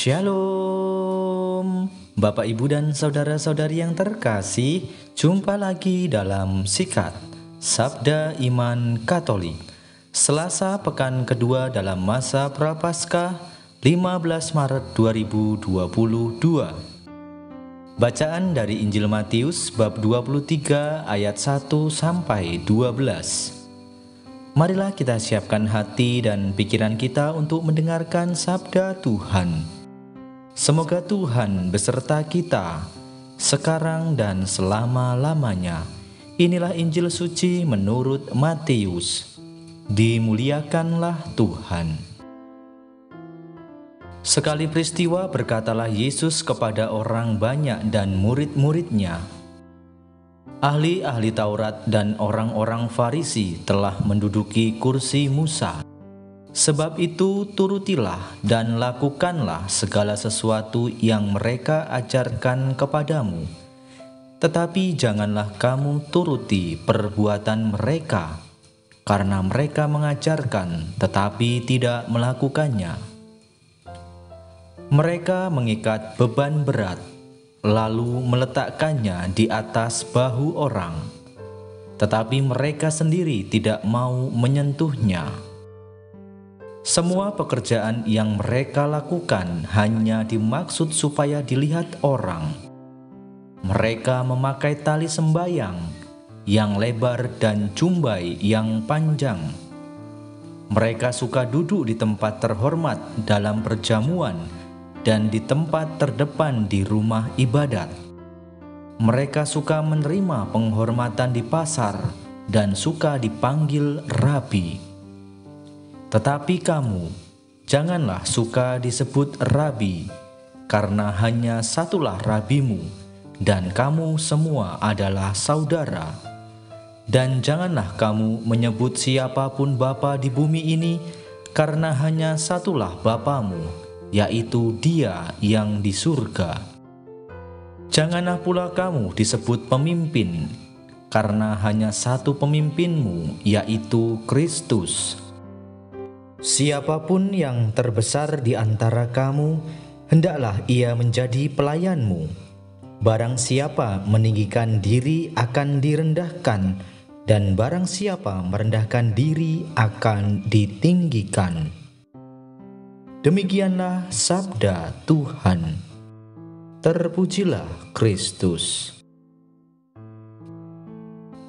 Shalom, Bapak Ibu dan saudara-saudari yang terkasih, jumpa lagi dalam Sikat Sabda Iman Katolik, Selasa pekan kedua dalam masa Prapaskah 15 Maret 2022. Bacaan dari Injil Matius bab 23 ayat 1 sampai 12. Marilah kita siapkan hati dan pikiran kita untuk mendengarkan sabda Tuhan. Semoga Tuhan beserta kita, sekarang dan selama-lamanya. Inilah Injil suci menurut Matius. Dimuliakanlah Tuhan. Sekali peristiwa berkatalah Yesus kepada orang banyak dan murid-muridnya, ahli-ahli Taurat dan orang-orang Farisi telah menduduki kursi Musa. Sebab itu turutilah dan lakukanlah segala sesuatu yang mereka ajarkan kepadamu. Tetapi janganlah kamu turuti perbuatan mereka, karena mereka mengajarkan tetapi tidak melakukannya. Mereka mengikat beban berat, lalu meletakkannya di atas bahu orang, tetapi mereka sendiri tidak mau menyentuhnya. Semua pekerjaan yang mereka lakukan hanya dimaksud supaya dilihat orang. Mereka memakai tali sembayang yang lebar dan jumbai yang panjang. Mereka suka duduk di tempat terhormat dalam perjamuan dan di tempat terdepan di rumah ibadat. Mereka suka menerima penghormatan di pasar dan suka dipanggil rabi. Tetapi kamu, janganlah suka disebut rabi, karena hanya satulah rabimu, dan kamu semua adalah saudara. Dan janganlah kamu menyebut siapapun bapa di bumi ini, karena hanya satulah Bapamu, yaitu Dia yang di surga. Janganlah pula kamu disebut pemimpin, karena hanya satu pemimpinmu, yaitu Kristus. Siapapun yang terbesar di antara kamu, hendaklah ia menjadi pelayanmu. Barang siapa meninggikan diri akan direndahkan, dan barang siapa merendahkan diri akan ditinggikan. Demikianlah sabda Tuhan. Terpujilah Kristus.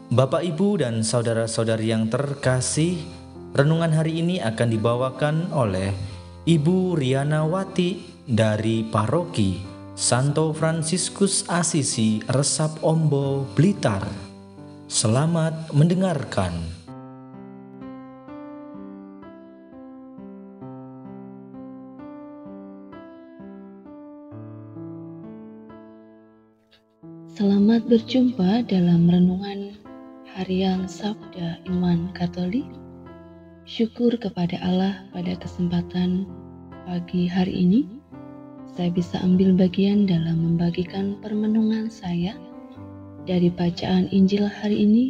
Bapak, Ibu, dan saudara-saudari yang terkasih, renungan hari ini akan dibawakan oleh Ibu Riana Wati dari Paroki Santo Fransiskus Asisi Resap Ombo, Blitar. Selamat mendengarkan. Selamat berjumpa dalam renungan harian Sabda Iman Katolik. Syukur kepada Allah pada kesempatan pagi hari ini, saya bisa ambil bagian dalam membagikan permenungan saya dari bacaan Injil hari ini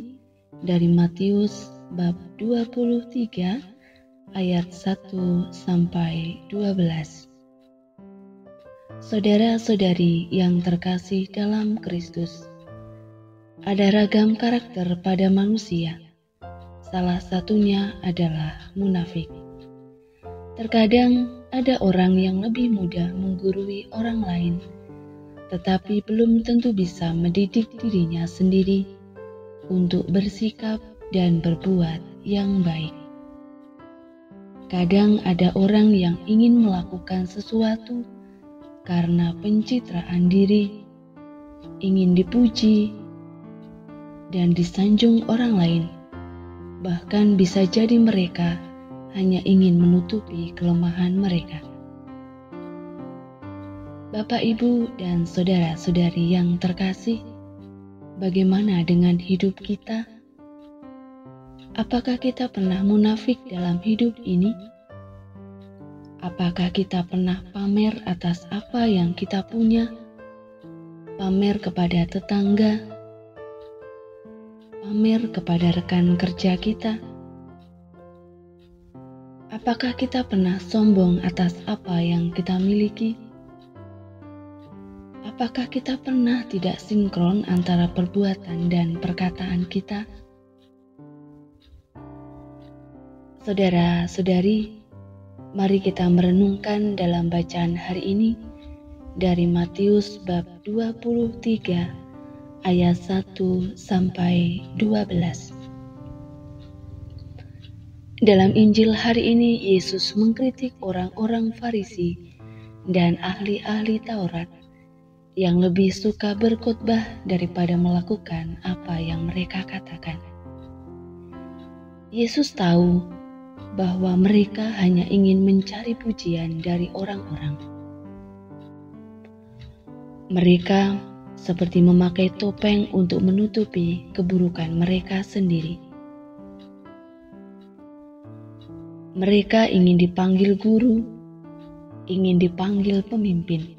dari Matius bab 23 ayat 1 sampai 12. Saudara-saudari yang terkasih dalam Kristus, ada ragam karakter pada manusia. Salah satunya adalah munafik. Terkadang ada orang yang lebih mudah menggurui orang lain, tetapi belum tentu bisa mendidik dirinya sendiri untuk bersikap dan berbuat yang baik. Kadang ada orang yang ingin melakukan sesuatu karena pencitraan diri, ingin dipuji dan disanjung orang lain. Bahkan bisa jadi mereka hanya ingin menutupi kelemahan mereka. Bapak, Ibu, dan saudara-saudari yang terkasih, bagaimana dengan hidup kita? Apakah kita pernah munafik dalam hidup ini? Apakah kita pernah pamer atas apa yang kita punya? Pamer kepada tetangga, pamer kepada rekan kerja kita? Apakah kita pernah sombong atas apa yang kita miliki? apakah kita pernah tidak sinkron antara perbuatan dan perkataan kita? Saudara-saudari, mari kita merenungkan dalam bacaan hari ini dari Matius bab 23 ayat 1 sampai 12. Dalam Injil hari ini, Yesus mengkritik orang-orang Farisi dan ahli-ahli Taurat yang lebih suka berkhotbah daripada melakukan apa yang mereka katakan. Yesus tahu bahwa mereka hanya ingin mencari pujian dari orang-orang. Mereka seperti memakai topeng untuk menutupi keburukan mereka sendiri. Mereka ingin dipanggil guru, ingin dipanggil pemimpin.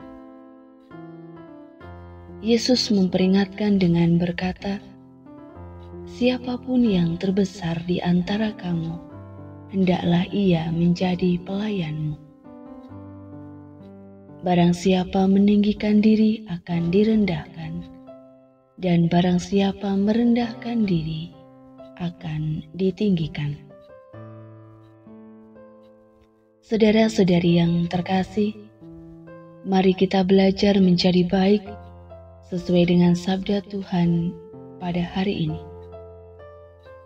Yesus memperingatkan dengan berkata, "Siapapun yang terbesar di antara kamu, hendaklah ia menjadi pelayanmu. Barang siapa meninggikan diri akan direndahkan, dan barang siapa merendahkan diri akan ditinggikan." Saudara-saudari yang terkasih, mari kita belajar menjadi baik sesuai dengan sabda Tuhan pada hari ini.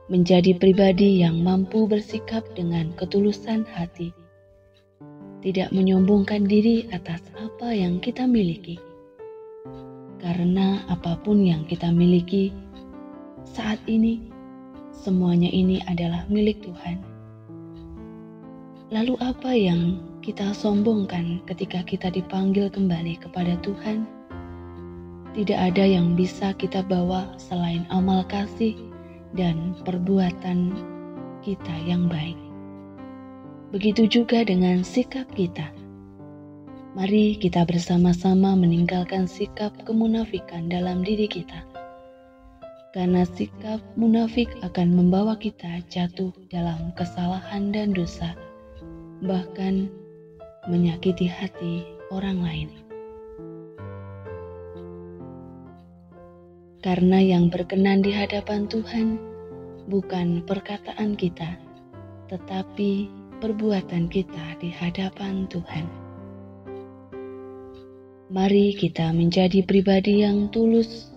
Menjadi pribadi yang mampu bersikap dengan ketulusan hati, tidak menyombongkan diri atas apa yang kita miliki. Karena apapun yang kita miliki saat ini, semuanya ini adalah milik Tuhan. Lalu apa yang kita sombongkan ketika kita dipanggil kembali kepada Tuhan? Tidak ada yang bisa kita bawa selain amal kasih dan perbuatan kita yang baik. Begitu juga dengan sikap kita. Mari kita bersama-sama meninggalkan sikap kemunafikan dalam diri kita. Karena sikap munafik akan membawa kita jatuh dalam kesalahan dan dosa, bahkan menyakiti hati orang lain. Karena yang berkenan di hadapan Tuhan bukan perkataan kita, tetapi perbuatan kita di hadapan Tuhan. Mari kita menjadi pribadi yang tulus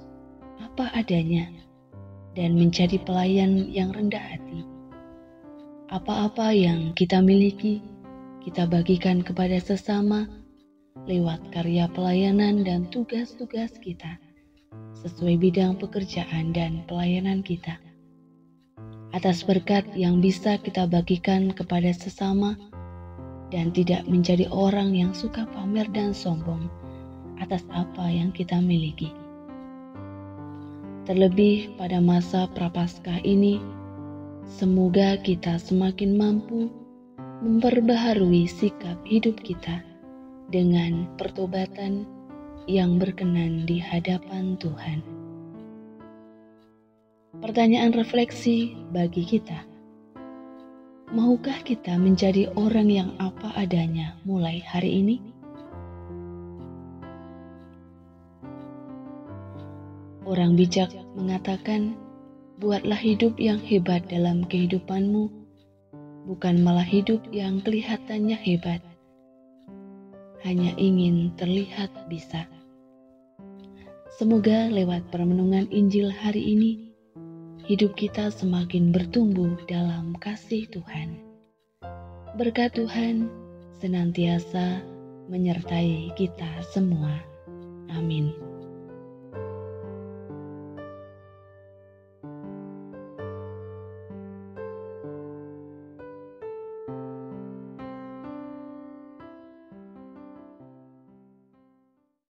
apa adanya dan menjadi pelayan yang rendah hati. Apa-apa yang kita miliki, kita bagikan kepada sesama lewat karya pelayanan dan tugas-tugas kita sesuai bidang pekerjaan dan pelayanan kita. Atas berkat yang bisa kita bagikan kepada sesama dan tidak menjadi orang yang suka pamer dan sombong atas apa yang kita miliki. Terlebih pada masa Prapaskah ini, semoga kita semakin mampu memperbaharui sikap hidup kita dengan pertobatan yang berkenan di hadapan Tuhan. Pertanyaan refleksi bagi kita, maukah kita menjadi orang yang apa adanya mulai hari ini? Orang bijak mengatakan, buatlah hidup yang hebat dalam kehidupanmu, bukan malah hidup yang kelihatannya hebat, hanya ingin terlihat bisa. Semoga lewat permenungan Injil hari ini, hidup kita semakin bertumbuh dalam kasih Tuhan. Berkat Tuhan senantiasa menyertai kita semua. Amin.